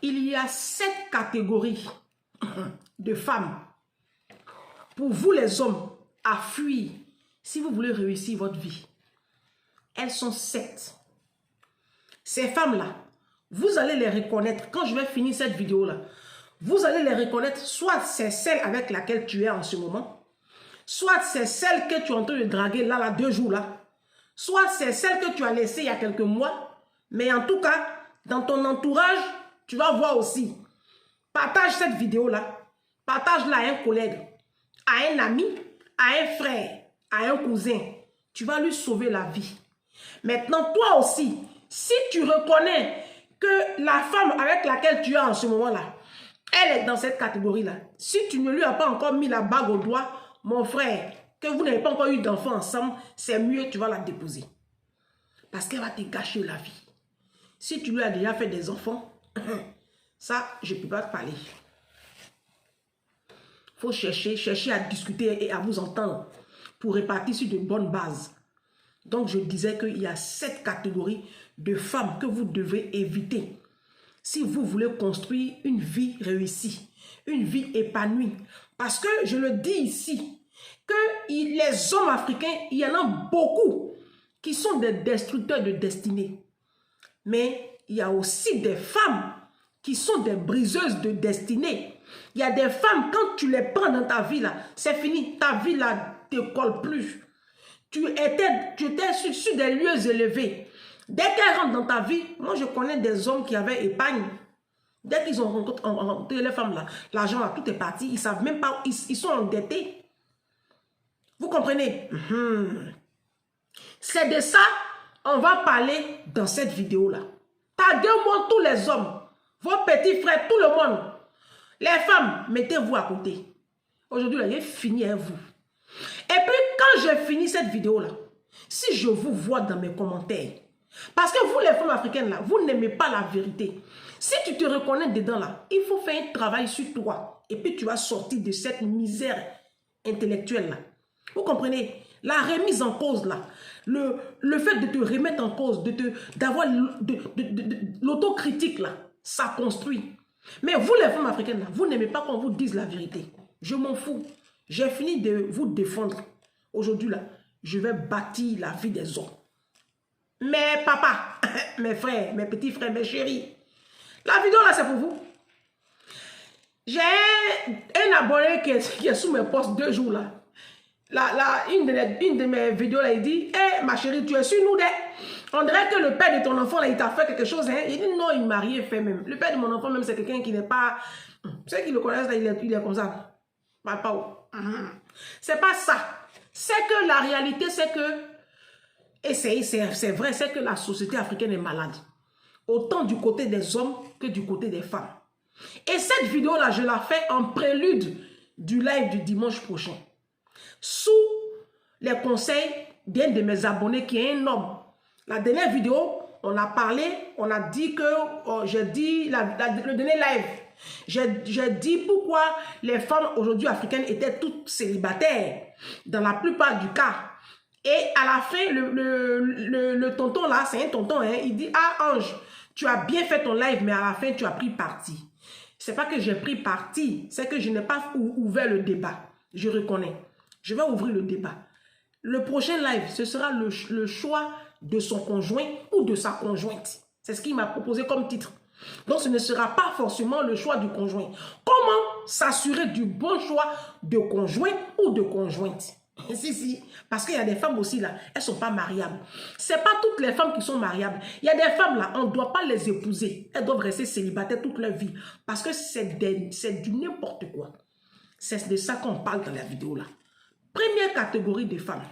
Il y a 7 catégories de femmes. Pour vous les hommes, à fuir, si vous voulez réussir votre vie. Elles sont 7. Ces femmes-là, vous allez les reconnaître. Quand je vais finir cette vidéo-là, vous allez les reconnaître. Soit c'est celle avec laquelle tu es en ce moment. Soit c'est celle que tu es en train de draguer là, 2 jours là. Soit c'est celle que tu as laissée il y a quelques mois. Mais en tout cas, dans ton entourage, tu vas voir aussi. Partage cette vidéo-là. Partage-la à un collègue, à un ami, à un frère, à un cousin. Tu vas lui sauver la vie. Maintenant, toi aussi, si tu reconnais que la femme avec laquelle tu es en ce moment-là, elle est dans cette catégorie-là. Si tu ne lui as pas encore mis la bague au doigt, mon frère, que vous n'avez pas encore eu d'enfant ensemble, c'est mieux, tu vas la déposer. Parce qu'elle va te gâcher la vie. Si tu lui as déjà fait des enfants, ça, je ne peux pas te parler. Il faut chercher à discuter et à vous entendre pour répartir sur de bonnes bases. Donc, je disais qu'il y a 7 catégories de femmes que vous devez éviter si vous voulez construire une vie réussie, une vie épanouie. Parce que, je le dis ici, que les hommes africains, il y en a beaucoup qui sont des destructeurs de destinée. Mais il y a aussi des femmes qui sont des briseuses de destinée. Il y a des femmes, quand tu les prends dans ta vie, là, c'est fini. Ta vie, là, ne te colle plus. Tu étais sur des lieux élevés. Dès qu'elles rentrent dans ta vie, moi, je connais des hommes qui avaient épargne. Dès qu'ils ont rencontré les femmes, là, l'argent, là, tout est parti. Ils ne savent même pas, ils sont endettés. Vous comprenez? C'est de ça on va parler dans cette vidéo-là. Taguez-moi tous les hommes, vos petits frères, tout le monde. Les femmes, mettez-vous à côté. Aujourd'hui, là, j'ai fini avec vous. Et puis, quand j'ai fini cette vidéo-là, si je vous vois dans mes commentaires, parce que vous, les femmes africaines, là, vous n'aimez pas la vérité. Si tu te reconnais dedans, là, il faut faire un travail sur toi. Et puis, tu vas sortir de cette misère intellectuelle-là. Vous comprenez? La remise en cause, là, le fait de te remettre en cause, d'avoir l'autocritique, là, ça construit. Mais vous, les femmes africaines, là, vous n'aimez pas qu'on vous dise la vérité. Je m'en fous. J'ai fini de vous défendre. Aujourd'hui, là, je vais bâtir la vie des hommes. Mes papas, mes frères, mes petits frères, mes chéris. La vidéo, là, c'est pour vous. J'ai un abonné qui est sous mes posts 2 jours, là. Une de mes vidéos, là, il dit, hey, ma chérie, tu es sur nous, on dirait que le père de ton enfant, là, il t'a fait quelque chose, hein. Il dit, non, il m'a rien fait même. Le père de mon enfant, même, c'est quelqu'un qui n'est pas... Ceux qui le connaissent, là, il est comme ça. Papa, c'est pas ça. C'est que la réalité, c'est que... Et c'est vrai, c'est que la société africaine est malade. Autant du côté des hommes que du côté des femmes. Et cette vidéo-là, je la fais en prélude du live du dimanche prochain. Sous les conseils d'un de mes abonnés qui est un homme. La dernière vidéo, on a parlé, on a dit que, j'ai dit, le dernier live, j'ai dit pourquoi les femmes aujourd'hui africaines étaient toutes célibataires, dans la plupart du cas. Et à la fin, le tonton là, c'est un tonton, hein, il dit, ah Ange, tu as bien fait ton live, mais à la fin, tu as pris parti. C'est pas que j'ai pris parti, c'est que je n'ai pas ouvert le débat. Je reconnais. Je vais ouvrir le débat. Le prochain live, ce sera le choix de son conjoint ou de sa conjointe. C'est ce qu'il m'a proposé comme titre. Donc, ce ne sera pas forcément le choix du conjoint. Comment s'assurer du bon choix de conjoint ou de conjointe? Si. Parce qu'il y a des femmes aussi, là, elles ne sont pas mariables. Ce n'est pas toutes les femmes qui sont mariables. Il y a des femmes, là, on ne doit pas les épouser. Elles doivent rester célibataires toute leur vie. Parce que c'est du n'importe quoi. C'est de ça qu'on parle dans la vidéo, là. Première catégorie de femmes.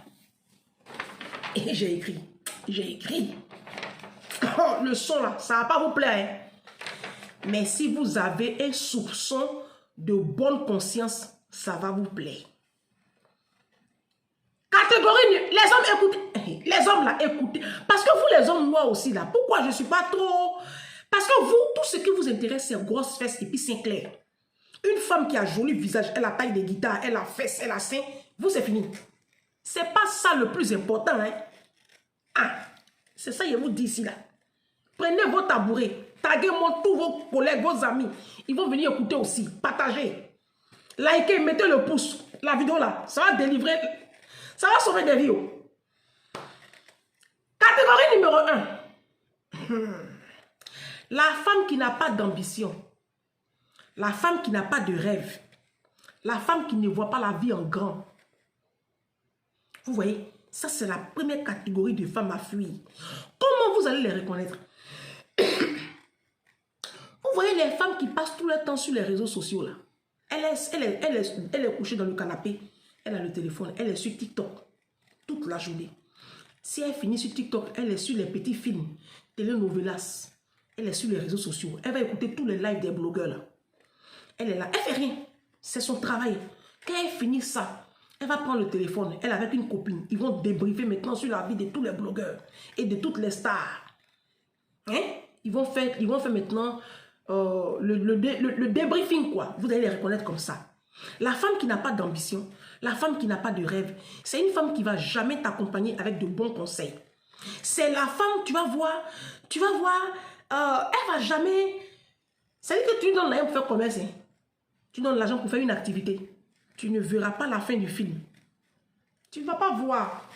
Et j'ai écrit. Oh, le son, là, ça ne va pas vous plaire. Hein? Mais si vous avez un soupçon de bonne conscience, ça va vous plaire. Catégorie, les hommes écoutez. Les hommes là, écoutez. Parce que vous les hommes, moi aussi là, pourquoi je ne suis pas trop... Parce que vous, tout ce qui vous intéresse, c'est grosses fesses et puis c'est clair. Une femme qui a joli visage, elle a taille de guitare, elle a fesses, elle a sein, vous c'est fini. C'est pas ça le plus important, hein. Ah, c'est ça, je vous dis ici là. Prenez vos tabourets, Taguez-moi tous vos collègues, vos amis. Ils vont venir écouter aussi. Partagez. Likez, mettez le pouce. La vidéo là, ça va délivrer. Ça va sauver des vies. Catégorie numéro 1. La femme qui n'a pas d'ambition. La femme qui n'a pas de rêve. La femme qui ne voit pas la vie en grand. Vous voyez, ça c'est la première catégorie de femmes à fuir. Comment vous allez les reconnaître? Vous voyez les femmes qui passent tout le temps sur les réseaux sociaux là. Elle est couchée dans le canapé. Elle a le téléphone. Elle est sur TikTok toute la journée. Si elle finit sur TikTok, elle est sur les petits films, telenovelas. Elle est sur les réseaux sociaux. Elle va écouter tous les lives des blogueurs là. Elle est là. Elle fait rien. C'est son travail. Quand elle finit ça, elle va prendre le téléphone. Elle avec une copine. Ils vont débriefer maintenant sur la vie de tous les blogueurs et de toutes les stars. Hein? Ils vont faire maintenant le débriefing quoi. Vous allez les reconnaître comme ça. La femme qui n'a pas d'ambition, la femme qui n'a pas de rêve, c'est une femme qui ne va jamais t'accompagner avec de bons conseils. C'est la femme, tu vas voir, elle ne va jamais... C'est-à-dire que tu lui donnes l'argent pour faire commerce. Hein? Tu donnes l'argent pour faire une activité. Tu ne verras pas la fin du film. Tu ne vas pas voir.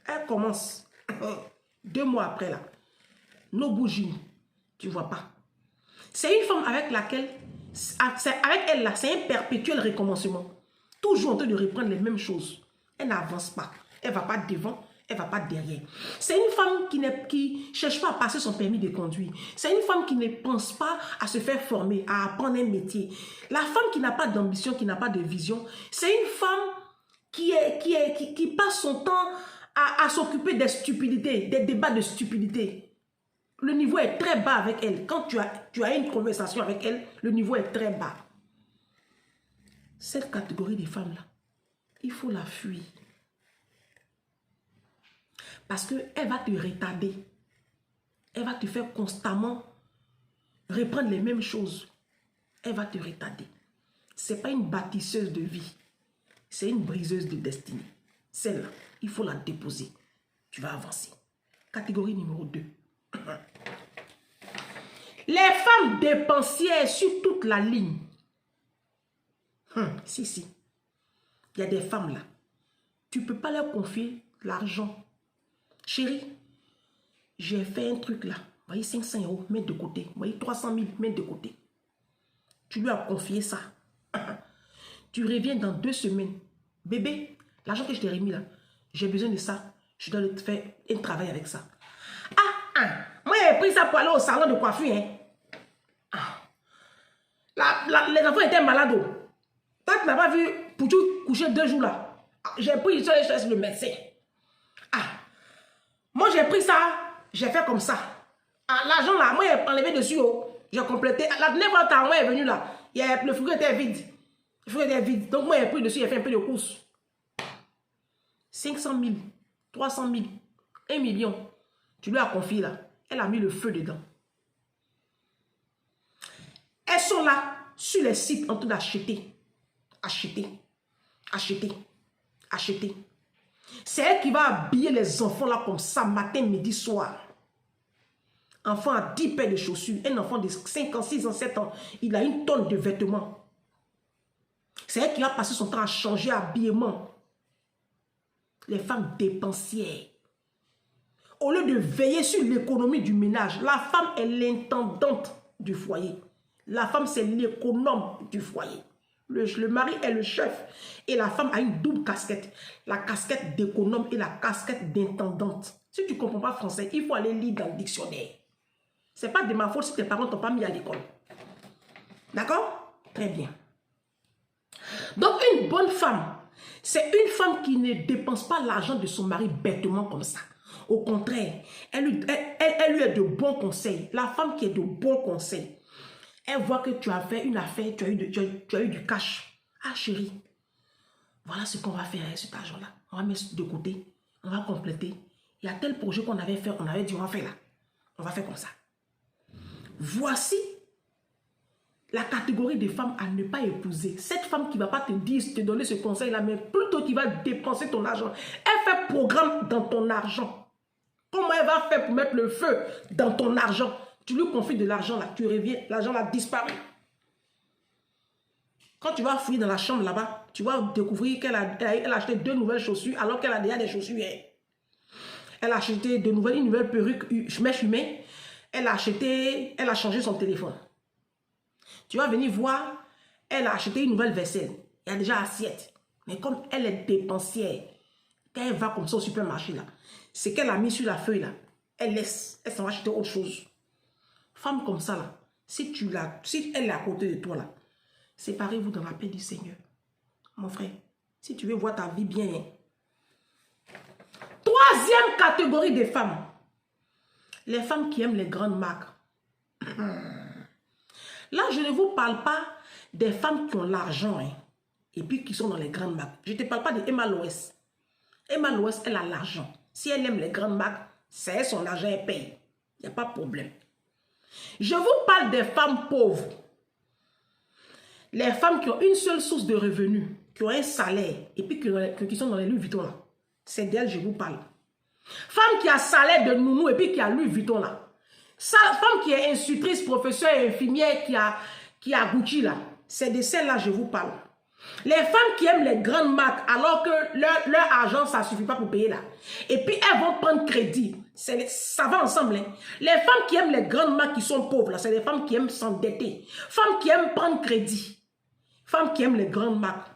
Elle commence. 2 mois après là. Nos bougies. Tu ne vois pas. C'est une femme avec laquelle... Avec elle là, c'est un perpétuel recommencement. Toujours en train de reprendre les mêmes choses. Elle n'avance pas. Elle ne va pas devant, elle ne va pas derrière. C'est une femme qui ne cherche pas à passer son permis de conduire. C'est une femme qui ne pense pas à se faire former, à apprendre un métier. La femme qui n'a pas d'ambition, qui n'a pas de vision, c'est une femme qui passe son temps à s'occuper des stupidités, des débats de stupidité. Le niveau est très bas avec elle. Quand tu as une conversation avec elle, le niveau est très bas. Cette catégorie de femmes-là, il faut la fuir. Parce qu'elle va te retarder. Elle va te faire constamment reprendre les mêmes choses. Elle va te retarder. Ce n'est pas une bâtisseuse de vie. C'est une briseuse de destinée. Celle-là, il faut la déposer. Tu vas avancer. Catégorie numéro 2. Les femmes dépensières sur toute la ligne. Si. Il y a des femmes là. Tu ne peux pas leur confier l'argent. Chérie, j'ai fait un truc là. Vous voyez, 500 €, mettre de côté. Vous voyez, 300 000, mettre de côté. Tu lui as confié ça. Tu reviens dans 2 semaines. Bébé, l'argent que je t'ai remis là, j'ai besoin de ça. Je dois te faire un travail avec ça. Moi, j'ai pris ça pour aller au salon de coiffure. Hein. Les enfants étaient malades. Toi, tu n'as pas vu pour tout coucher 2 jours là. J'ai pris ça et je laisse le médecin. Moi, j'ai pris ça, j'ai fait comme ça. L'argent là, moi, j'ai enlevé dessus. J'ai complété. La dernière fois que moi est venu là, le frigo était vide. Le frigo était vide. Donc, moi, j'ai pris dessus, j'ai fait un peu de course. 500 000, 300 000, 1 million. Tu lui as confié là. Elle a mis le feu dedans. Elles sont là, sur les sites, en train d'acheter. Acheter. C'est elle qui va habiller les enfants là comme ça, matin, midi, soir. Enfant a 10 paires de chaussures. Un enfant de 5 ans, 6 ans, 7 ans, il a 1 tonne de vêtements. C'est elle qui va passer son temps à changer habillement. Les femmes dépensières. Au lieu de veiller sur l'économie du ménage, la femme est l'intendante du foyer. La femme, c'est l'économe du foyer. Le mari est le chef. Et la femme a une double casquette. La casquette d'économe et la casquette d'intendante. Si tu ne comprends pas français, il faut aller lire dans le dictionnaire. Ce n'est pas de ma faute si tes parents ne t'ont pas mis à l'école. D'accord? Très bien. Donc, une bonne femme, c'est une femme qui ne dépense pas l'argent de son mari bêtement comme ça. Au contraire, elle lui est de bons conseils. La femme qui est de bons conseils. Elle voit que tu as fait une affaire, tu as eu du cash. Ah chérie, voilà ce qu'on va faire avec cet argent-là. On va mettre de côté, on va compléter. Il y a tel projet qu'on avait fait, on avait dit on va faire là. On va faire comme ça. Voici la catégorie des femmes à ne pas épouser. Cette femme qui ne va pas te dire, te donner ce conseil-là, mais plutôt qui va dépenser ton argent. Elle fait programme dans ton argent. Comment elle va faire pour mettre le feu dans ton argent? Tu lui confies de l'argent là, tu reviens, l'argent a disparu. Quand tu vas fouiller dans la chambre là-bas, tu vas découvrir qu'elle a acheté 2 nouvelles chaussures alors qu'elle a déjà des chaussures hier. Elle a acheté une nouvelle perruque mèche humaine. Elle a changé son téléphone. Tu vas venir voir, elle a acheté une nouvelle vaisselle. Il y a déjà assiette. Mais comme elle est dépensière, quand elle va comme ça au supermarché là, c'est qu'elle a mis sur la feuille là, elle laisse, elle s'en va acheter autre chose. Femme comme ça là, si elle est à côté de toi là, séparez-vous dans la paix du Seigneur. Mon frère, si tu veux voir ta vie bien. Hein. Troisième catégorie des femmes. Les femmes qui aiment les grandes marques. Là, je ne vous parle pas des femmes qui ont l'argent hein, et puis qui sont dans les grandes marques. Je ne te parle pas de Emma Loès. Emma Loès, elle a l'argent. Si elle aime les grandes marques, c'est son argent, elle paye. Il n'y a pas de problème. Je vous parle des femmes pauvres. Les femmes qui ont une seule source de revenus, qui ont un salaire, et puis qui sont dans les Louis Vuitton là. C'est d'elle que je vous parle. Femme qui a salaire de nounou et puis qui a Louis Vuitton là. Femme qui est institutrice, professeure et infirmière qui a Gucci là. C'est de celle-là que je vous parle. Les femmes qui aiment les grandes marques alors que leur argent, ça ne suffit pas pour payer là. Et puis elles vont prendre crédit. Ça va ensemble. Hein. Les femmes qui aiment les grandes marques qui sont pauvres là, c'est les femmes qui aiment s'endetter. Femmes qui aiment prendre crédit. Femmes qui aiment les grandes marques.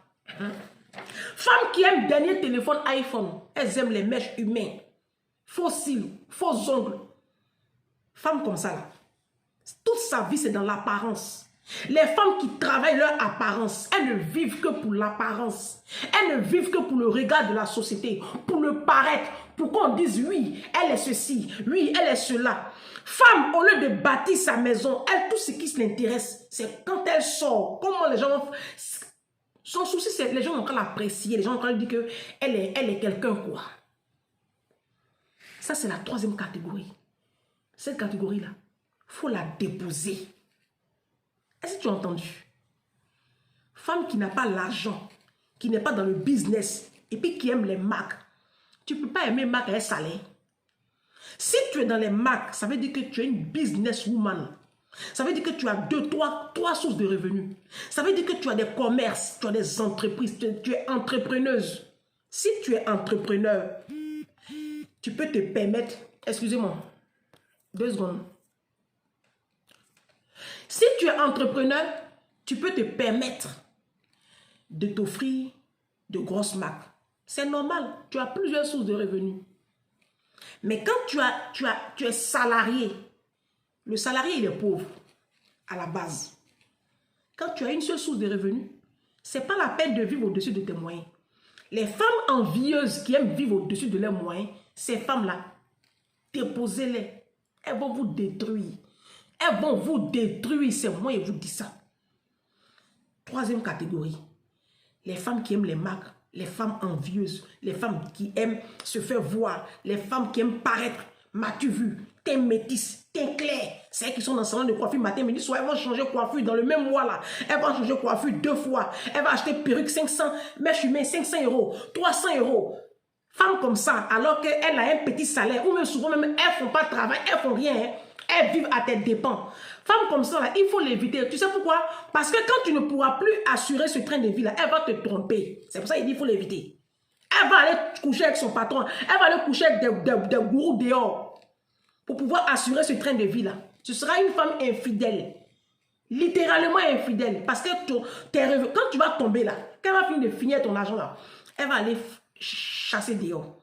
Femmes qui aiment dernier téléphone iPhone. Elles aiment les mèches humaines. Faux cils, faux ongles. Femmes comme ça là. Toute sa vie c'est dans l'apparence. Les femmes qui travaillent leur apparence, elles ne vivent que pour l'apparence. Elles ne vivent que pour le regard de la société, pour le paraître, pour qu'on dise oui, elle est ceci, oui, elle est cela. Femme, au lieu de bâtir sa maison, elle, tout ce qui l'intéresse, c'est quand elle sort, comment les gens... Son souci, c'est les gens ont encore l'apprécier, les gens ont encore dit qu'elle est quelqu'un, quoi. Ça, c'est la troisième catégorie. Cette catégorie-là, il faut la déposer. Est-ce que tu as entendu? Femme qui n'a pas l'argent, qui n'est pas dans le business, et puis qui aime les marques. Tu ne peux pas aimer marque à un salaire. Si tu es dans les marques, ça veut dire que tu es une businesswoman. Ça veut dire que tu as trois sources de revenus. Ça veut dire que tu as des commerces, tu as des entreprises, tu es entrepreneuse. Si tu es entrepreneur, tu peux te permettre, excusez-moi, 2 secondes. Si tu es entrepreneur, tu peux te permettre de t'offrir de grosses marques. C'est normal, tu as plusieurs sources de revenus. Mais quand tu es salarié, le salarié il est pauvre à la base. Quand tu as une seule source de revenus, ce n'est pas la peine de vivre au-dessus de tes moyens. Les femmes envieuses qui aiment vivre au-dessus de leurs moyens, ces femmes-là, déposez-les. Elles vont vous détruire. Elles vont vous détruire, c'est moi qui vous dis ça. Troisième catégorie, les femmes qui aiment les marques, les femmes envieuses, les femmes qui aiment se faire voir, les femmes qui aiment paraître. M'as-tu vu? T'es métisse, t'es clair. C'est elles qui sont dans le salon de coiffure matin, midi, soir. Elles vont changer de coiffure dans le même mois là. Elles vont changer de coiffure 2 fois. Elles vont acheter perruque 500, mèche humaine 500 €, 300 €. Femmes comme ça, alors qu'elles a un petit salaire, ou même souvent même, elles ne font pas de travail, elles ne font rien. Hein. Elles vivent à tes dépens. Femmes comme ça, là, il faut l'éviter. Tu sais pourquoi? Parce que quand tu ne pourras plus assurer ce train de vie là, elle va te tromper. C'est pour ça qu'il dit qu'il faut l'éviter. Elle va aller coucher avec son patron. Elle va aller coucher avec des gourous dehors. Pour pouvoir assurer ce train de vie là. Tu seras une femme infidèle. Littéralement infidèle. Parce que quand tu vas tomber là, quand elle va finir de finir ton argent là, elle va aller chasser dehors.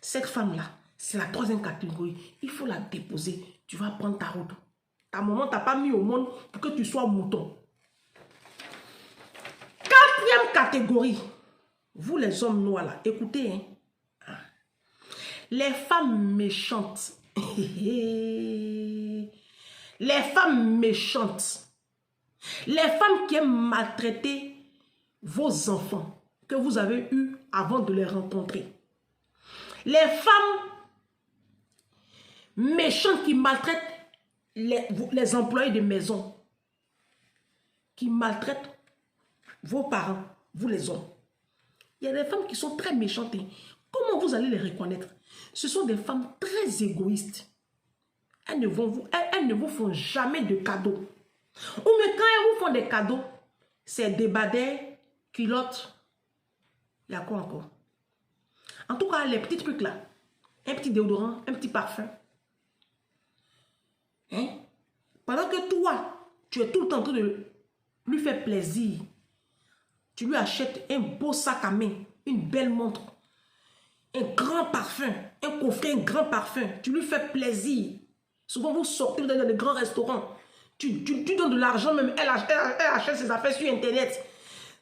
Cette femme là, c'est la troisième catégorie. Il faut la déposer. Tu vas prendre ta route. Ta maman t'a pas mis au monde pour que tu sois mouton. Quatrième catégorie. Vous les hommes noirs là, écoutez. Hein. Les femmes méchantes. Les femmes méchantes. Les femmes qui aiment maltraiter vos enfants que vous avez eus avant de les rencontrer. Les femmes méchantes qui maltraitent les employés de maison. Qui maltraitent vos parents, vous les hommes. Il y a des femmes qui sont très méchantes. Comment vous allez les reconnaître? Ce sont des femmes très égoïstes. elles ne vous font jamais de cadeaux. Ou mais quand elles vous font des cadeaux, c'est débardeurs, culottes. Il y a quoi encore? En tout cas, les petits trucs là. Un petit déodorant, un petit parfum. Hein? Pendant que toi, tu es tout le temps en train de lui faire plaisir. Tu lui achètes un beau sac à main, une belle montre, un grand parfum, un coffret, un grand parfum. Tu lui fais plaisir. Souvent, vous sortez dans des grands restaurants. Tu donnes de l'argent même. Elle achète ses affaires sur Internet.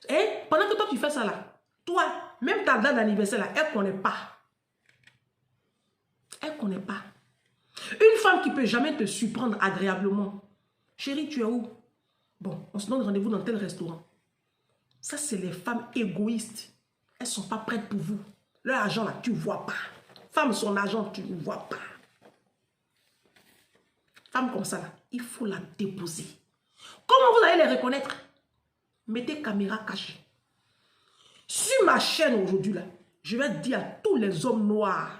Hein? Pendant que toi, tu fais ça là. Toi, même ta date d'anniversaire là, elle ne connaît pas. Elle ne connaît pas. Une femme qui ne peut jamais te surprendre agréablement. Chérie, tu es où? Bon, on se donne rendez-vous dans tel restaurant. Ça, c'est les femmes égoïstes. Elles ne sont pas prêtes pour vous. Leur argent là, tu ne vois pas. Femme, son argent, tu ne vois pas. Femme comme ça là, il faut la déposer. Comment vous allez les reconnaître? Mettez caméra cachée. Sur ma chaîne aujourd'hui là, je vais dire à tous les hommes noirs,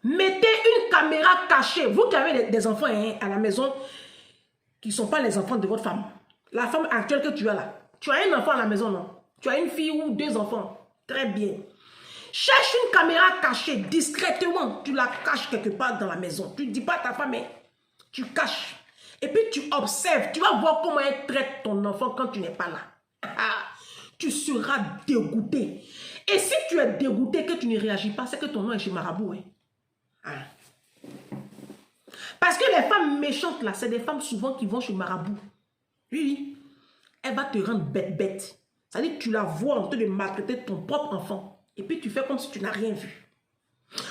mettez une caméra cachée. Vous qui avez des enfants à la maison, qui ne sont pas les enfants de votre femme. La femme actuelle que tu as là. Tu as un enfant à la maison, non? Tu as une fille ou deux enfants. Très bien. Cherche une caméra cachée, discrètement. Tu la caches quelque part dans la maison. Tu ne dis pas à ta femme, mais tu caches. Et puis tu observes. Tu vas voir comment elle traite ton enfant quand tu n'es pas là. Tu seras dégoûté. Et si tu es dégoûté que tu ne réagis pas, c'est que ton nom est chez Marabout. Hein? Parce que les femmes méchantes là, c'est des femmes souvent qui vont chez Marabout. Oui, elle va te rendre bête. C'est-à-dire que tu la vois en train de maltraiter ton propre enfant. Et puis tu fais comme si tu n'as rien vu.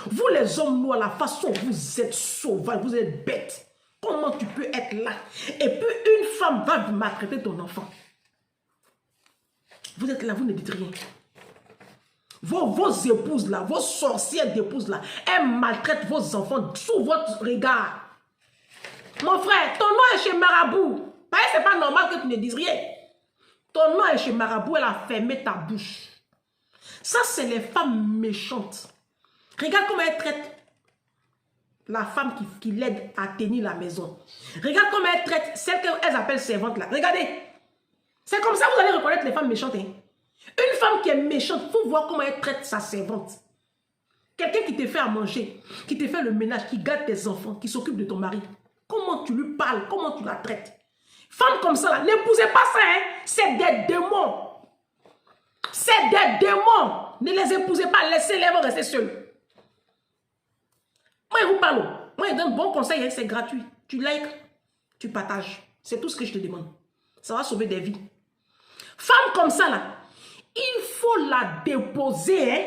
Vous les hommes noirs, la façon dont vous êtes sauvages, vous êtes bêtes. Comment tu peux être là? Et puis une femme va maltraiter ton enfant. Vous êtes là, vous ne dites rien. Vos épouses là, vos sorcières d'épouses là, elles maltraitent vos enfants sous votre regard. Mon frère, ton nom est chez Marabout. C'est pas normal que tu ne dises rien. Ton nom est chez Marabout, elle a fermé ta bouche. Ça, c'est les femmes méchantes. Regarde comment elle traite la femme qui l'aide à tenir la maison. Regarde comment elle traite celle qu'elles appellent servante là. Regardez. C'est comme ça que vous allez reconnaître les femmes méchantes. Hein? Une femme qui est méchante, il faut voir comment elle traite sa servante. Quelqu'un qui te fait à manger, qui te fait le ménage, qui garde tes enfants, qui s'occupe de ton mari. Comment tu lui parles, comment tu la traites. Femme comme ça, n'épousez pas ça. Hein? C'est des démons. C'est des démons. Ne les épousez pas, laissez-les rester seuls. Moi, je vous parle. Moi, je donne bon conseil, hein? C'est gratuit. Tu likes, tu partages. C'est tout ce que je te demande. Ça va sauver des vies. Femme comme ça, là, il faut la déposer. Hein?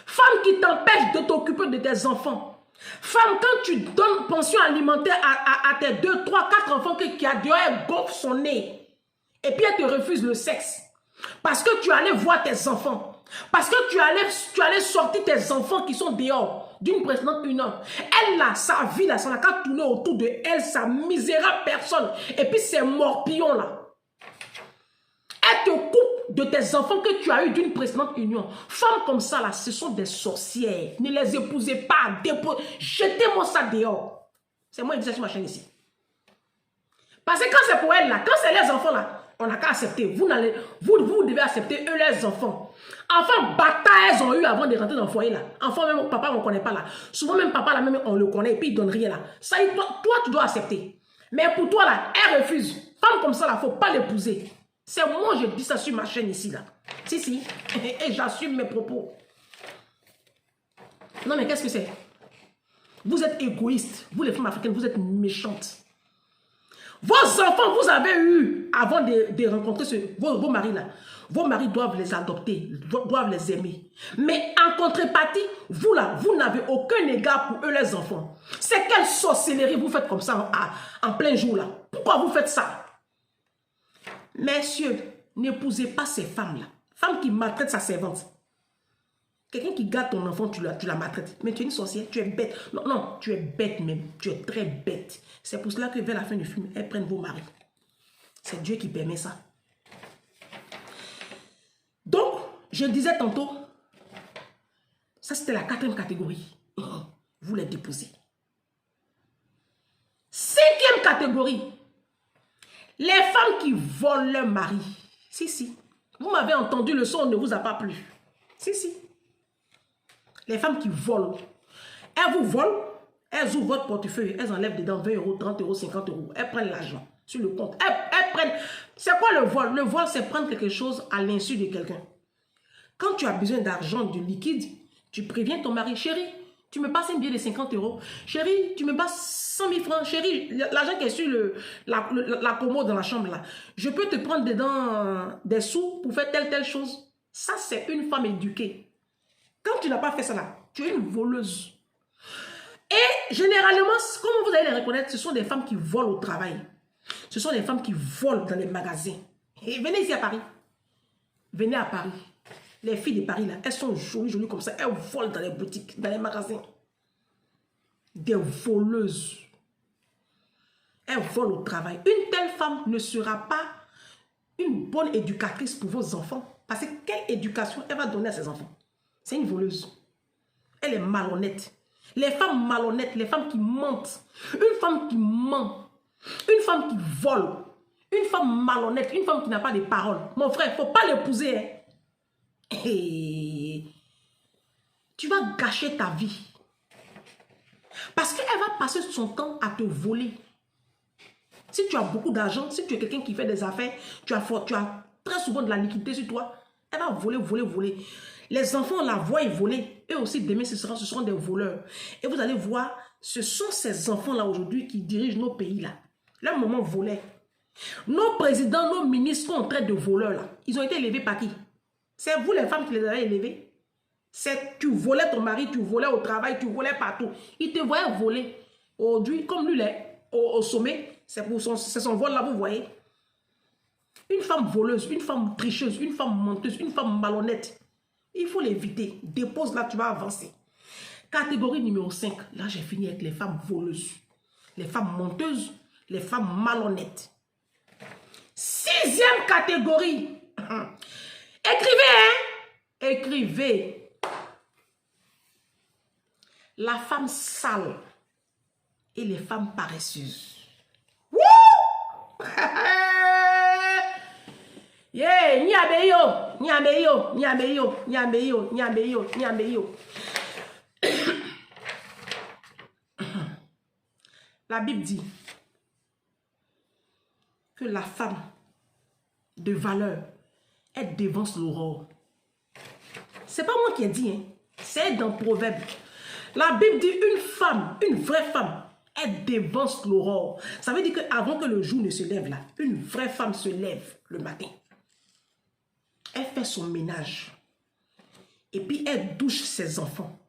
Femme qui t'empêche de t'occuper de tes enfants. Femme, quand tu donnes pension alimentaire à tes 2, 3, 4 enfants qui a dehors, elle gonfle son nez. Et puis elle te refuse le sexe. Parce que tu allais voir tes enfants. Parce que tu allais sortir tes enfants qui sont dehors d'une précédente union. Elle là, sa vie là, ça n'a qu'à tourner autour de elle, sa misérable personne. Et puis ces morpions là. Elle te coupe de tes enfants que tu as eu d'une précédente union. Femmes comme ça là, ce sont des sorcières. Ne les épousez pas. Jetez-moi ça dehors. C'est moi qui dis ça sur ma chaîne ici. Parce que quand c'est pour elle là, quand c'est les enfants là, on n'a qu'à accepter. Vous devez accepter eux les enfants. Enfants batailles elles ont eu avant de rentrer dans le foyer là. Enfants même papa on ne connaît pas là. Souvent même papa là même on le connaît et puis il donne rien là. Ça toi tu dois accepter. Mais pour toi là, elle refuse. Femme comme ça là, faut pas l'épouser. C'est moi je dis ça sur ma chaîne ici là. Si. Et j'assume mes propos. Non mais qu'est-ce que c'est? Vous êtes égoïstes. Vous les femmes africaines, vous êtes méchantes. Vos enfants, vous avez eu, avant de rencontrer vos maris là, vos maris doivent les adopter, doivent les aimer. Mais en contrepartie, vous là, vous n'avez aucun égard pour eux les enfants. C'est quelle sorcellerie vous faites comme ça en plein jour là? Pourquoi vous faites ça? Messieurs, n'épousez pas ces femmes là. Femmes qui maltraitent sa servante. Quelqu'un qui garde ton enfant, tu la maltraites. Mais tu es une sorcière, tu es bête. Non, tu es bête même. Tu es très bête. C'est pour cela que vers la fin du film, elles prennent vos maris. C'est Dieu qui permet ça. Donc, je disais tantôt, ça c'était la 4e catégorie. Vous les déposez. catégorie. Les femmes qui volent leur mari. Si, si. Vous m'avez entendu, le son ne vous a pas plu. Si, si. Les femmes qui volent. Elles vous volent, elles ouvrent votre portefeuille, elles enlèvent dedans 20 euros, 30 euros, 50 euros. Elles prennent l'argent sur le compte. Elles prennent... C'est quoi le vol? Le vol, c'est prendre quelque chose à l'insu de quelqu'un. Quand tu as besoin d'argent, de liquide, tu préviens ton mari. Chérie, tu me passes un billet de 50 euros. Chérie, tu me passes 100 000 francs. Chérie, l'argent qui est sur la commode dans la chambre là, je peux te prendre dedans des sous pour faire telle chose. Ça, c'est une femme éduquée. Quand tu n'as pas fait ça là, tu es une voleuse. Et généralement, comment vous allez les reconnaître, ce sont des femmes qui volent au travail. Ce sont des femmes qui volent dans les magasins. Et venez ici à Paris. Venez à Paris. Les filles de Paris, là, elles sont jolies, jolies comme ça. Elles volent dans les boutiques, dans les magasins. Des voleuses. Elles volent au travail. Une telle femme ne sera pas une bonne éducatrice pour vos enfants. Parce que quelle éducation elle va donner à ses enfants? C'est une voleuse. Elle est malhonnête. Les femmes malhonnêtes, les femmes qui mentent. Une femme qui ment. Une femme qui vole. Une femme malhonnête. Une femme qui n'a pas de parole. Mon frère, il ne faut pas l'épouser. Hein. Et tu vas gâcher ta vie. Parce qu'elle va passer son temps à te voler. Si tu as beaucoup d'argent, si tu es quelqu'un qui fait des affaires, tu as très souvent de la liquidité sur toi, elle va voler, voler, voler. Les enfants la voient voler. Eux aussi, demain, ce seront des voleurs. Et vous allez voir, ce sont ces enfants-là aujourd'hui qui dirigent nos pays là. Leur maman volait. Nos présidents, nos ministres sont en train de voleurs là. Ils ont été élevés par qui? C'est vous les femmes qui les avez élevés. Tu volais ton mari, tu volais au travail, tu volais partout. Ils te voyaient voler. Aujourd'hui, comme lui, au sommet, c'est son vol là, vous voyez. Une femme voleuse, une femme tricheuse, une femme menteuse, une femme malhonnête. Il faut l'éviter. Dépose là, tu vas avancer. Catégorie numéro 5. Là, j'ai fini avec les femmes voleuses. Les femmes menteuses, les femmes malhonnêtes. 6e catégorie. Écrivez, hein? Écrivez. La femme sale et les femmes paresseuses. Wouh! Yeah, niabeyo, niabeyo, niabeyo, niabeyo, niabeyo, niabeyo. La Bible dit que la femme de valeur, elle dévance l'aurore. C'est pas moi qui ai dit, hein. C'est dans Proverbe. La Bible dit une femme, une vraie femme, elle dévance l'aurore. Ça veut dire qu'avant que le jour ne se lève là, une vraie femme se lève le matin. Elle fait son ménage. Et puis elle douche ses enfants.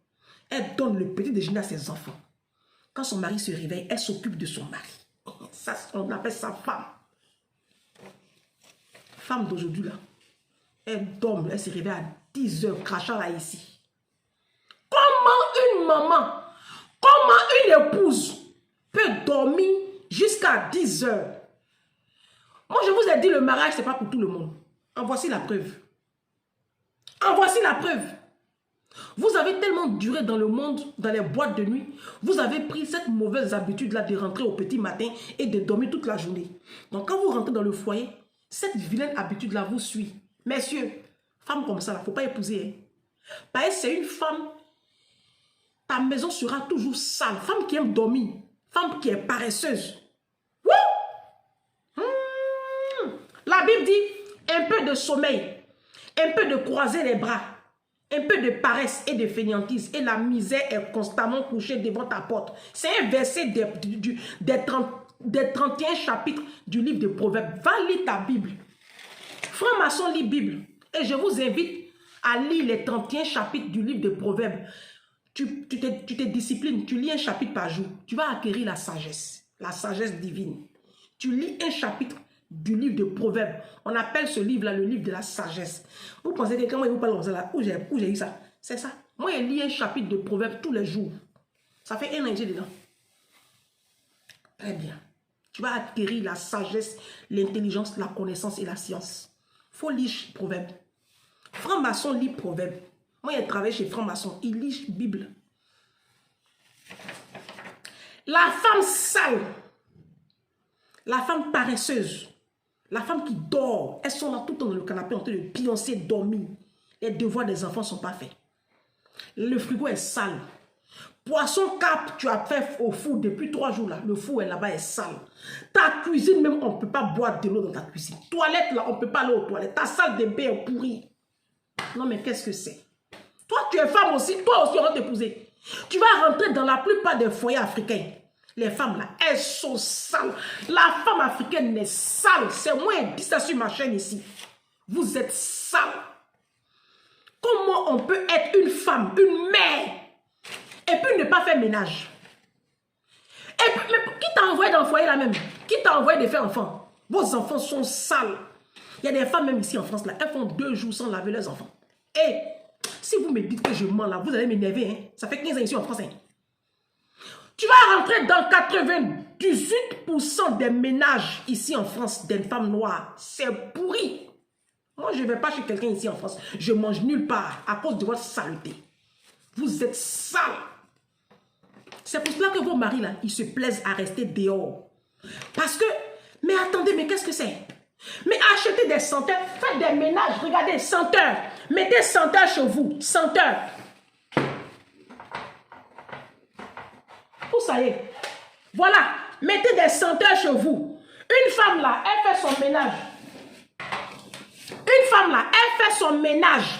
Elle donne le petit déjeuner à ses enfants. Quand son mari se réveille, elle s'occupe de son mari. Ça, on appelle ça femme. Femme d'aujourd'hui là. Elle dort, elle se réveille à 10 h, crachant là ici. Comment une maman, comment une épouse peut dormir jusqu'à 10 h? Moi, je vous ai dit, le mariage, ce n'est pas pour tout le monde. En voici la preuve. En voici la preuve. Vous avez tellement duré dans le monde, dans les boîtes de nuit, vous avez pris cette mauvaise habitude-là de rentrer au petit matin et de dormir toute la journée. Donc, quand vous rentrez dans le foyer, cette vilaine habitude-là vous suit. Messieurs, femme comme ça, il ne faut pas épouser. Hein. Parce que c'est une femme, ta maison sera toujours sale. Femme qui aime dormir, femme qui est paresseuse. La Bible dit un peu de sommeil, un peu de croiser les bras, un peu de paresse et de fainéantise, et la misère est constamment couchée devant ta porte. C'est un verset des 31 chapitres du livre de Proverbes. Va lire ta Bible. Franc-maçon lit Bible. Et je vous invite à lire les 31 chapitres du livre de Proverbes. Tu te disciplines, tu lis un chapitre par jour. Tu vas acquérir la sagesse divine. Tu lis un chapitre du livre de Proverbes. On appelle ce livre-là le livre de la sagesse. Vous pensez que quand moi je vous parle comme ça, là, où j'ai eu ça? C'est ça. Moi, je lis un chapitre de Proverbes tous les jours. Ça fait 1 an que j'ai dedans. Très bien. Tu vas acquérir la sagesse, l'intelligence, la connaissance et la science. Il faut lire Proverbes. Franc-maçon lit Proverbes. Moi, je travaille chez franc-maçon. Il lit Bible. La femme sale La femme paresseuse. La femme qui dort. Elles sont là tout le temps dans le canapé en train de pioncer, dormir. Les devoirs des enfants ne sont pas faits. Le frigo est sale. Poisson cap, tu as fait au four depuis 3 jours là. Le four est là-bas, est sale. Ta cuisine même, on ne peut pas boire de l'eau dans ta cuisine. Toilette là, on ne peut pas aller aux toilettes. Ta salle de bain est pourrie. Non mais qu'est-ce que c'est? Toi, tu es femme aussi. Toi aussi, on va t'épouser. Tu vas rentrer dans la plupart des foyers africains. Les femmes là, elles sont sales. La femme africaine est sale. C'est moi qui dis ça sur ma chaîne ici. Vous êtes sale. Comment on peut être une femme, une mère, et puis ne pas faire ménage? Et puis, mais qui t'a envoyé dans le foyer là même? Qui t'a envoyé de faire enfant? Vos enfants sont sales. Il y a des femmes même ici en France là, elles font 2 jours sans laver leurs enfants. Et si vous me dites que je mens là, vous allez m'énerver. Hein? Ça fait 15 ans ici en France. Hein? Tu vas rentrer dans 98% des ménages ici en France des femmes noires. C'est pourri. Moi, je ne vais pas chez quelqu'un ici en France. Je mange nulle part à cause de votre saleté. Vous êtes sale. C'est pour cela que vos maris, là, ils se plaisent à rester dehors. Parce que, mais attendez, mais qu'est-ce que c'est? Mais achetez des senteurs, faites des ménages, regardez, senteurs. Mettez senteurs chez vous, senteurs. Tout ça y est. Voilà, mettez des senteurs chez vous. Une femme, là, elle fait son ménage. Une femme là, elle fait son ménage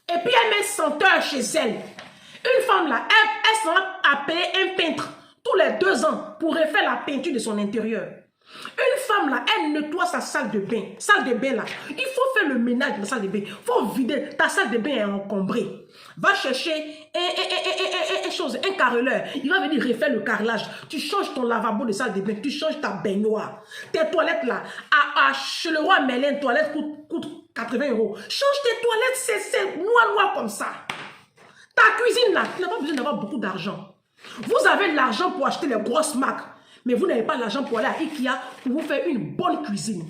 et puis elle met senteur chez elle. Une femme là, elle s'en va appeler un peintre tous les 2 ans pour refaire la peinture de son intérieur. Une femme là, elle nettoie sa salle de bain. Salle de bain là, il faut faire le ménage de la salle de bain. Il faut vider, ta salle de bain est encombrée. Va chercher un carreleur. Il va venir refaire le carrelage. Tu changes ton lavabo de salle de bain. Tu changes ta baignoire. Tes toilettes là, chez le roi Merlin, toilette coûte 80 €. Change tes toilettes, c'est noir comme ça. Ta cuisine là, tu n'as pas besoin d'avoir beaucoup d'argent. Vous avez l'argent pour acheter les grosses marques. Mais vous n'avez pas l'argent pour aller à Ikea pour vous faire une bonne cuisine.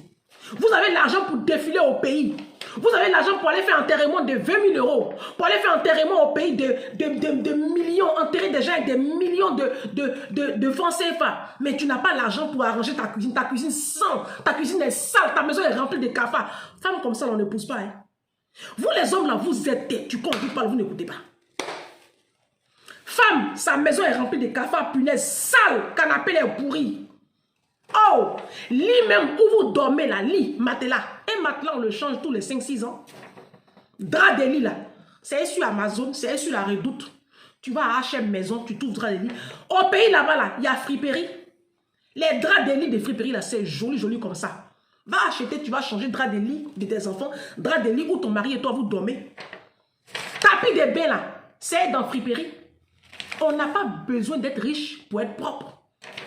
Vous avez l'argent pour défiler au pays. Vous avez l'argent pour aller faire enterrement de 20 000 €. Pour aller faire enterrement au pays de millions, enterrer des gens avec des millions de francs CFA. Mais tu n'as pas l'argent pour arranger ta cuisine. Ta cuisine sent. Ta cuisine est sale. Ta maison est remplie de cafards. Femme comme ça, on ne pousse pas. Hein. Vous les hommes là, vous êtes têtus. Quand on vous parle, vous n'écoutez pas. Femme, sa maison est remplie de cafards, punaises, sales, canapé est pourri. Oh, lit même où vous dormez là, lit, matelas. Un matelas, on le change tous les 5-6 ans. Drap de lit là, c'est sur Amazon, c'est sur la Redoute. Tu vas à H&M Maison, tu trouves drap de lit. Au pays là-bas, là, il y a friperie. Les draps de lit de friperie là, c'est joli, joli comme ça. Va acheter, tu vas changer drap de lit de tes enfants, drap de lit où ton mari et toi vous dormez. Tapis de bain là, c'est dans friperie. On n'a pas besoin d'être riche pour être propre.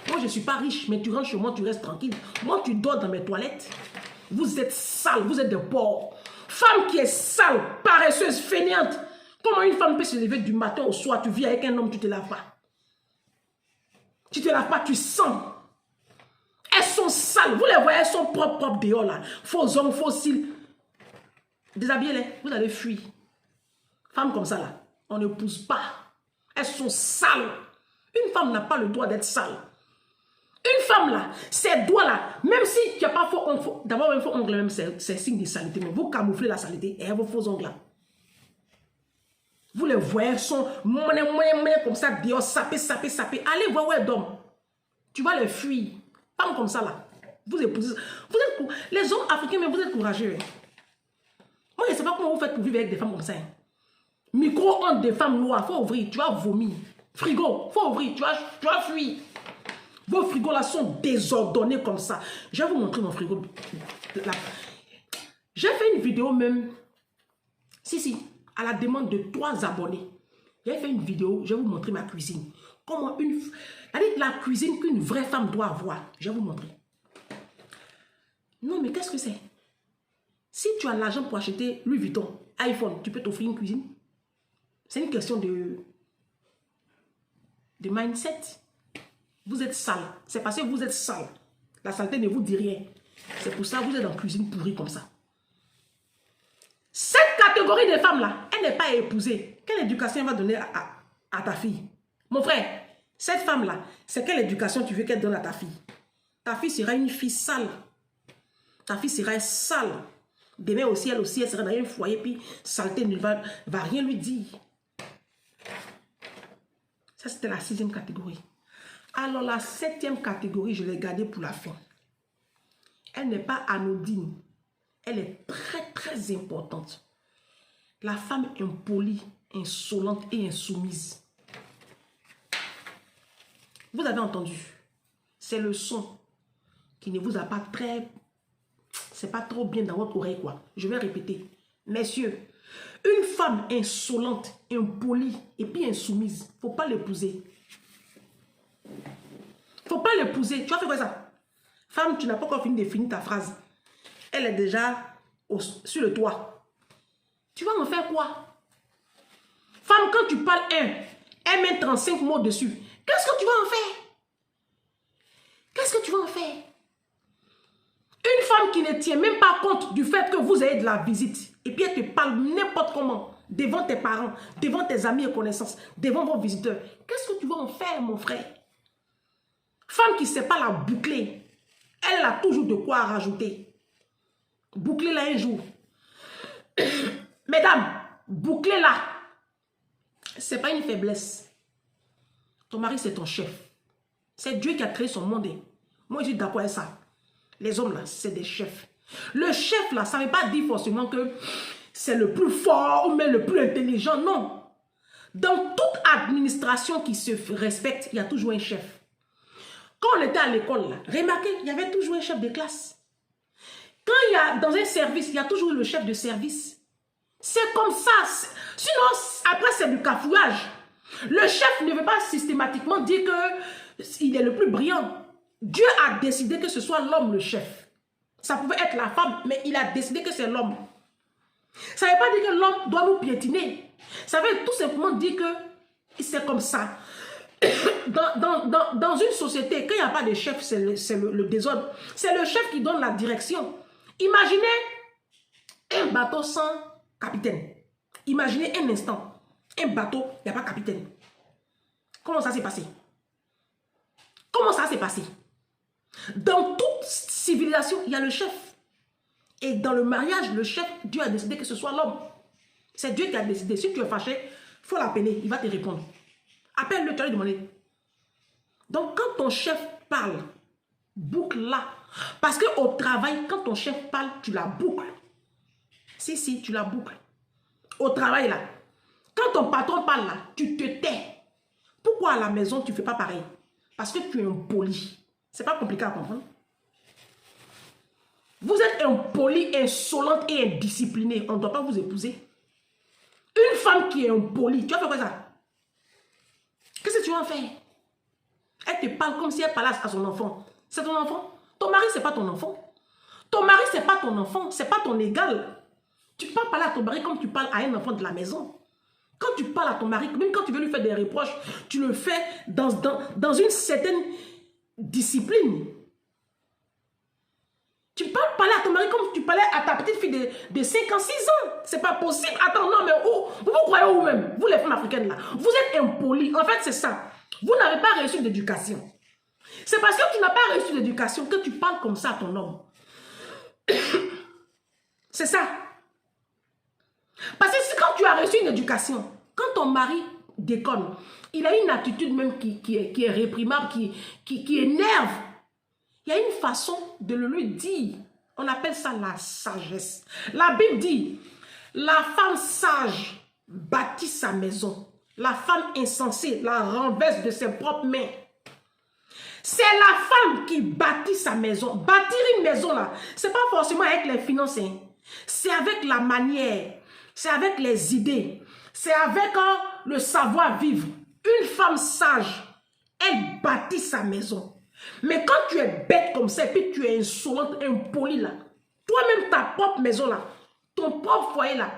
Moi, je ne suis pas riche, mais tu rentres chez moi, tu restes tranquille. Moi, tu dors dans mes toilettes. Vous êtes sales, vous êtes des porcs. Femme qui est sale, paresseuse, fainéante. Comment une femme peut se lever du matin au soir, tu vis avec un homme, tu ne te laves pas. Tu ne te laves pas, tu sens. Elles sont sales. Vous les voyez, elles sont propres dehors là. Faux ongles, faux cils. Déshabillez-les, vous allez fuir. Femme comme ça là, on ne pousse pas. Elles sont sales. Une femme n'a pas le droit d'être sale. Une femme là, ses doigts là, même si tu n'as pas faux ongles, d'abord un faux ongle même, c'est signe de saleté. Mais vous camouflez la saleté et vos faux ongles là. Vous les voyez, elles sont comme ça, dehors, sapé. Allez voir où elles dorment. Tu vas les fuir. Femme comme ça là. Vous épousez. Vous êtes, les hommes africains, mais vous êtes courageux. Moi, je ne sais pas comment vous faites pour vivre avec des femmes comme ça. Micro-ondes de femmes noires, faut ouvrir, tu vas vomir. Frigo, faut ouvrir, tu vas fuir. Vos frigos là sont désordonnés comme ça. Je vais vous montrer mon frigo. J'ai fait une vidéo même, à la demande de 3 abonnés. J'ai fait une vidéo, je vais vous montrer ma cuisine. Comment la cuisine qu'une vraie femme doit avoir. Je vais vous montrer. Non, mais qu'est-ce que c'est? Si tu as l'argent pour acheter Louis Vuitton, iPhone, tu peux t'offrir une cuisine. C'est une question de mindset. Vous êtes sale. C'est parce que vous êtes sale. La saleté ne vous dit rien. C'est pour ça que vous êtes en cuisine pourrie comme ça. Cette catégorie de femmes-là, elle n'est pas épousée. Quelle éducation elle va donner à ta fille? Mon frère, cette femme-là, c'est quelle éducation tu veux qu'elle donne à ta fille? Ta fille sera une fille sale. Ta fille sera sale. Demain aussi, elle sera dans un foyer, puis saleté ne va rien lui dire. Ça, c'était la 6e catégorie. Alors, la 7e catégorie, je l'ai gardée pour la fin. Elle n'est pas anodine. Elle est très, très importante. La femme impolie, insolente et insoumise. Vous avez entendu. C'est le son qui ne vous a pas très... C'est pas trop bien dans votre oreille, quoi. Je vais répéter. Messieurs, une femme insolente, impolie et puis insoumise, faut pas l'épouser. Faut pas l'épouser. Tu vas faire quoi ça? Femme, tu n'as pas encore fini de finir ta phrase. Elle est déjà sur le toit. Tu vas en faire quoi? Femme, quand tu parles elle met 35 mots dessus. Qu'est-ce que tu vas en faire? Qu'est-ce que tu vas en faire? Une femme qui ne tient même pas compte du fait que vous avez de la visite. Et puis elle te parle n'importe comment. Devant tes parents, devant tes amis et connaissances, devant vos visiteurs. Qu'est-ce que tu vas en faire, mon frère? Femme qui ne sait pas la boucler. Elle a toujours de quoi rajouter. Bouclez-la un jour. Mesdames, bouclez-la. Ce n'est pas une faiblesse. Ton mari, c'est ton chef. C'est Dieu qui a créé son monde. Moi, je suis d'accord avec ça. Les hommes, là, c'est des chefs. Le chef, là, ça ne veut pas dire forcément que c'est le plus fort ou même le plus intelligent. Non. Dans toute administration qui se respecte, il y a toujours un chef. Quand on était à l'école, là, remarquez, il y avait toujours un chef de classe. Quand il y a dans un service, il y a toujours le chef de service. C'est comme ça. Sinon, après, c'est du cafouillage. Le chef ne veut pas systématiquement dire qu'il est le plus brillant. Dieu a décidé que ce soit l'homme le chef. Ça pouvait être la femme, mais il a décidé que c'est l'homme. Ça ne veut pas dire que l'homme doit nous piétiner. Ça veut tout simplement dire que c'est comme ça. Dans une société, quand il n'y a pas de chef, c'est le désordre. C'est le chef qui donne la direction. Imaginez un bateau sans capitaine. Imaginez un instant. Un bateau, il n'y a pas de capitaine. Comment ça s'est passé? Comment ça s'est passé? Dans toute civilisation, il y a le chef. Et dans le mariage, le chef, Dieu a décidé que ce soit l'homme. C'est Dieu qui a décidé. Si tu es fâché, il faut l'appeler. Il va te répondre. Appelle-le, tu vas lui demander. Donc, quand ton chef parle, boucle-la. Parce qu'au travail, quand ton chef parle, tu la boucles. Si, tu la boucles. Au travail, là. Quand ton patron parle, là, tu te tais. Pourquoi à la maison, tu ne fais pas pareil? Parce que tu es impoli. Ce n'est pas compliqué à comprendre. Vous êtes impoli, insolente et indisciplinée. On ne doit pas vous épouser. Une femme qui est impolie, tu vas faire quoi ça? Qu'est-ce que tu vas en faire? Elle te parle comme si elle parlait à son enfant. C'est ton enfant? Ton mari, ce n'est pas ton enfant. Ton mari, ce n'est pas ton enfant. Ce n'est pas ton égal. Tu ne peux pas parler à ton mari comme tu parles à un enfant de la maison. Quand tu parles à ton mari, même quand tu veux lui faire des reproches, tu le fais dans une certaine discipline. Tu peux pas parler à ton mari comme tu parlais à ta petite fille de 5 ans, 6 ans. C'est pas possible. Attends, non, mais vous croyez vous-même, vous les femmes africaines là, vous êtes impolis. En fait, c'est ça. Vous n'avez pas reçu d'éducation. C'est parce que tu n'as pas reçu d'éducation que tu parles comme ça à ton homme. C'est ça. Parce que quand tu as reçu une éducation, quand ton mari déconne, il a une attitude même qui est réprimable, qui énerve. Il y a une façon de le lui dire. On appelle ça la sagesse. La Bible dit, la femme sage bâtit sa maison. La femme insensée la renverse de ses propres mains. C'est la femme qui bâtit sa maison. Bâtir une maison là, ce n'est pas forcément avec les finances. Hein. C'est avec la manière. C'est avec les idées. C'est avec le savoir-vivre. Une femme sage, elle bâtit sa maison. Mais quand tu es bête comme ça, et puis tu es insolente, impolie là, toi-même ta propre maison là, ton propre foyer là,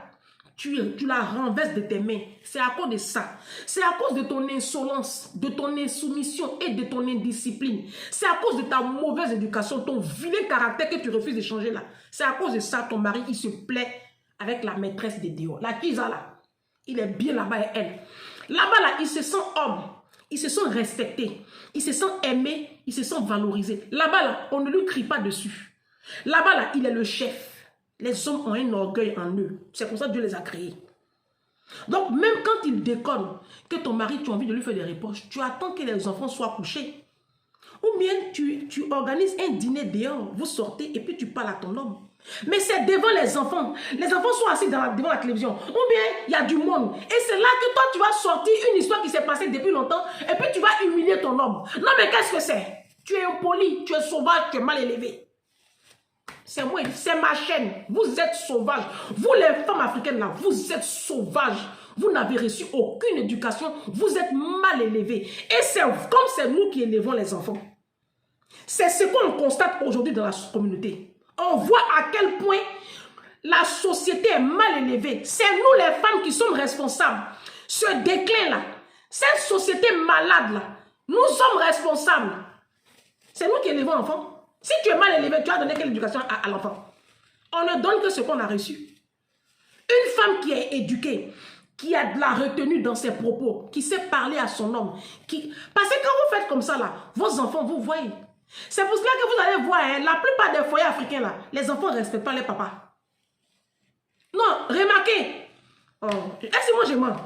tu la renverses de tes mains. C'est à cause de ça. C'est à cause de ton insolence, de ton insoumission et de ton indiscipline. C'est à cause de ta mauvaise éducation, ton vilain caractère que tu refuses de changer là. C'est à cause de ça, ton mari, il se plaît avec la maîtresse de Dieu. La Kisa là, il est bien là-bas et elle. Là-bas là, il se sent homme. Ils se sentent respectés. Ils se sentent aimés. Ils se sentent valorisés. Là-bas, là, on ne lui crie pas dessus. Là-bas, là, il est le chef. Les hommes ont un orgueil en eux. C'est comme ça que Dieu les a créés. Donc, même quand il déconne, que ton mari, tu as envie de lui faire des reproches, tu attends que les enfants soient couchés. Ou bien, tu organises un dîner dehors, vous sortez et puis tu parles à ton homme. Mais c'est devant les enfants. Les enfants sont assis devant la télévision. Ou bien, il y a du monde. Et c'est là que toi, tu vas sortir une histoire qui s'est passée depuis longtemps et puis tu vas humilier ton homme. Non, mais qu'est-ce que c'est? Tu es impoli, tu es sauvage, tu es mal élevé. C'est moi, c'est ma chaîne. Vous êtes sauvages. Vous, les femmes africaines, là, vous êtes sauvages. Vous n'avez reçu aucune éducation. Vous êtes mal élevés. Et c'est comme c'est nous qui élevons les enfants. C'est ce qu'on constate aujourd'hui dans la communauté. On voit à quel point la société est mal élevée. C'est nous les femmes qui sommes responsables. Ce déclin-là, cette société malade-là, nous sommes responsables. C'est nous qui élevons l'enfant. Si tu es mal élevé, tu as donné quelle éducation à l'enfant? On ne donne que ce qu'on a reçu. Une femme qui est éduquée, qui a de la retenue dans ses propos, qui sait parler à son homme. Parce que quand vous faites comme ça, là, vos enfants, vous voyez. C'est pour cela que vous allez voir, hein, la plupart des foyers africains, là, les enfants ne respectent pas les papas. Non, remarquez. Oh, est-ce que moi je mens?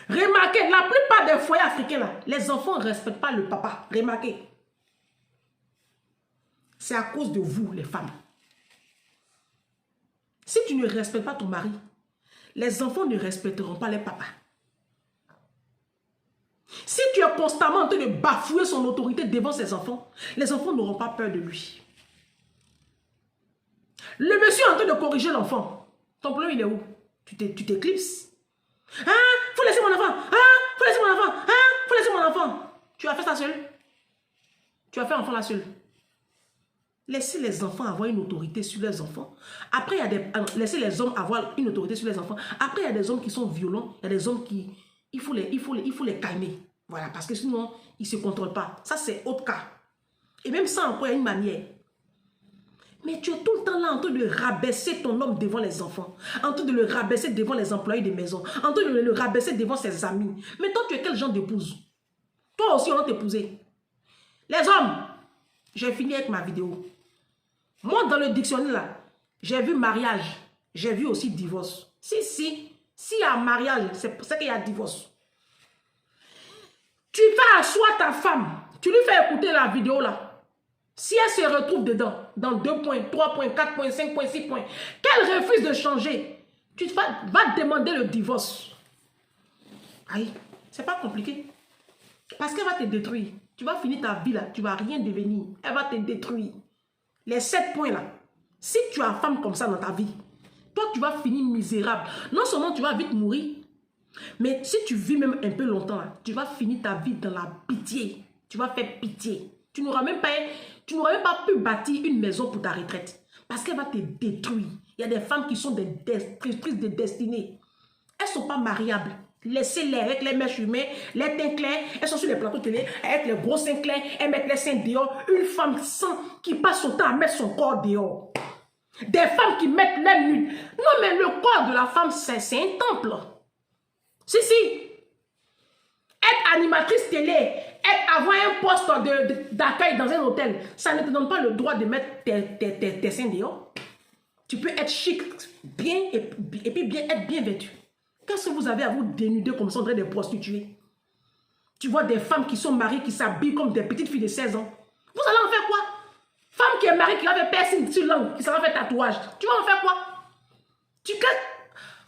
Remarquez, la plupart des foyers africains, là, les enfants ne respectent pas le papa. Remarquez. C'est à cause de vous, les femmes. Si tu ne respectes pas ton mari, les enfants ne respecteront pas les papas. Si tu es constamment en train de bafouer son autorité devant ses enfants, les enfants n'auront pas peur de lui. Le monsieur est en train de corriger l'enfant. Ton problème, il est où? Tu t'éclipses. Ah, faut laisser mon enfant. Ah, faut laisser mon enfant. Ah, faut laisser mon enfant. Tu as fait ça seul? Tu as fait enfant là seul? Laissez les enfants avoir une autorité sur les enfants. Après, il y a des... Laissez les hommes avoir une autorité sur les enfants. Après, il y a des hommes qui sont violents. Il y a des hommes qui... Il faut les calmer. Voilà, parce que sinon, ils ne se contrôlent pas. Ça, c'est autre cas. Et même ça, encore, il y a une manière. Mais tu es tout le temps là en train de rabaisser ton homme devant les enfants. En train de le rabaisser devant les employés de maison. En train de le rabaisser devant ses amis. Mais toi, tu es quel genre d'épouse? Toi aussi, on va t'épouser. Les hommes, j'ai fini avec ma vidéo. Moi, dans le dictionnaire, là, j'ai vu mariage. J'ai vu aussi divorce. S'il y a mariage, c'est qu'il y a divorce. Tu fais asseoir ta femme. Tu lui fais écouter la vidéo, là. Si elle se retrouve dedans, dans 2 points, 3 points, 4 points, 5 points, 6 points, qu'elle refuse de changer, tu vas demander le divorce. Aïe, c'est pas compliqué. Parce qu'elle va te détruire. Tu vas finir ta vie, là. Tu vas rien devenir. Elle va te détruire. Les 7 points là, si tu as femme comme ça dans ta vie, toi tu vas finir misérable. Non seulement tu vas vite mourir, mais si tu vis même un peu longtemps, là, tu vas finir ta vie dans la pitié. Tu vas faire pitié. Tu n'auras même pas pu bâtir une maison pour ta retraite. Parce qu'elle va te détruire. Il y a des femmes qui sont des destructrices de destinée. Elles ne sont pas mariables. Laissez-les avec les mèches humaines, les teints clairs. Elles sont sur les plateaux télé avec les gros seins clairs. Elles mettent les seins dehors. Une femme qui passe son temps à mettre son corps dehors. Des femmes qui mettent les nudes. Non, mais le corps de la femme, c'est un temple. Si. Être animatrice télé, avoir un poste d'accueil dans un hôtel, ça ne te donne pas le droit de mettre tes seins dehors. Tu peux être chic, bien, et puis être bien vêtu. Qu'est-ce que vous avez à vous dénuder comme ça, des prostituées? Tu vois des femmes qui sont mariées, qui s'habillent comme des petites filles de 16 ans. Vous allez en faire quoi? Femme qui est mariée, qui a fait piercing sur l'angle, qui s'en va faire tatouage. Tu vas en faire quoi?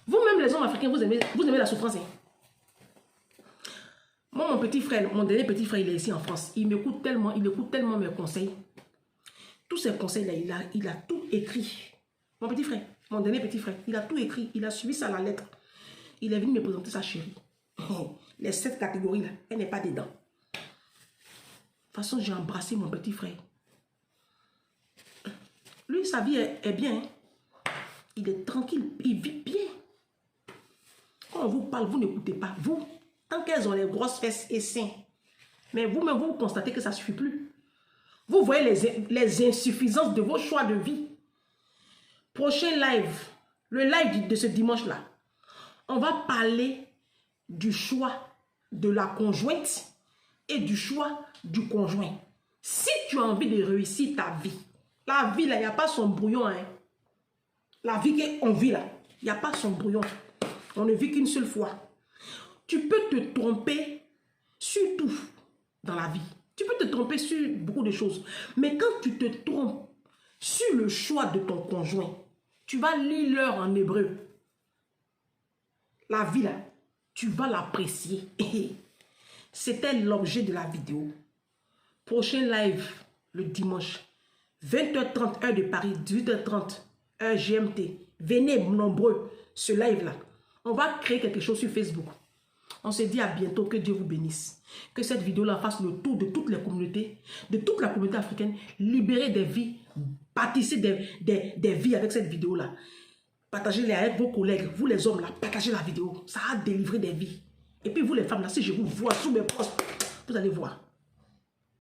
Vous-même, les hommes africains, vous aimez la souffrance. Hein? Moi, mon petit frère, mon dernier petit frère, il est ici en France. Il écoute tellement mes conseils. Tous ces conseils-là, il a tout écrit. Mon petit frère, mon dernier petit frère, il a tout écrit. Il a suivi ça à la lettre. Il est venu me présenter sa chérie. Les 7 catégories-là, elle n'est pas dedans. De toute façon, j'ai embrassé mon petit frère. Lui, sa vie est bien. Hein? Il est tranquille. Il vit bien. Quand on vous parle, vous n'écoutez pas. Vous, tant qu'elles ont les grosses fesses et seins. Mais vous-même, vous constatez que ça ne suffit plus. Vous voyez les insuffisances de vos choix de vie. Prochain live, le live de ce dimanche-là, on va parler du choix de la conjointe et du choix du conjoint. Si tu as envie de réussir ta vie, la vie là, il n'y a pas son brouillon. Hein. La vie qu'on vit là, il n'y a pas son brouillon. On ne vit qu'une seule fois. Tu peux te tromper sur tout dans la vie. Tu peux te tromper sur beaucoup de choses. Mais quand tu te trompes sur le choix de ton conjoint, tu vas lire l'heure en hébreu. La vie là, tu vas l'apprécier. C'était l'objet de la vidéo. Prochain live le dimanche, 20h30 heure de Paris, 18h30 heure GMT. Venez nombreux, ce live là. On va créer quelque chose sur Facebook. On se dit à bientôt, que Dieu vous bénisse. Que cette vidéo-là fasse le tour de toutes les communautés, de toute la communauté africaine. Libérez des vies, bâtissez des vies avec cette vidéo-là. Partagez-les avec vos collègues, vous les hommes là, partagez la vidéo. Ça a délivré des vies. Et puis vous les femmes là, si je vous vois sous mes postes, vous allez voir.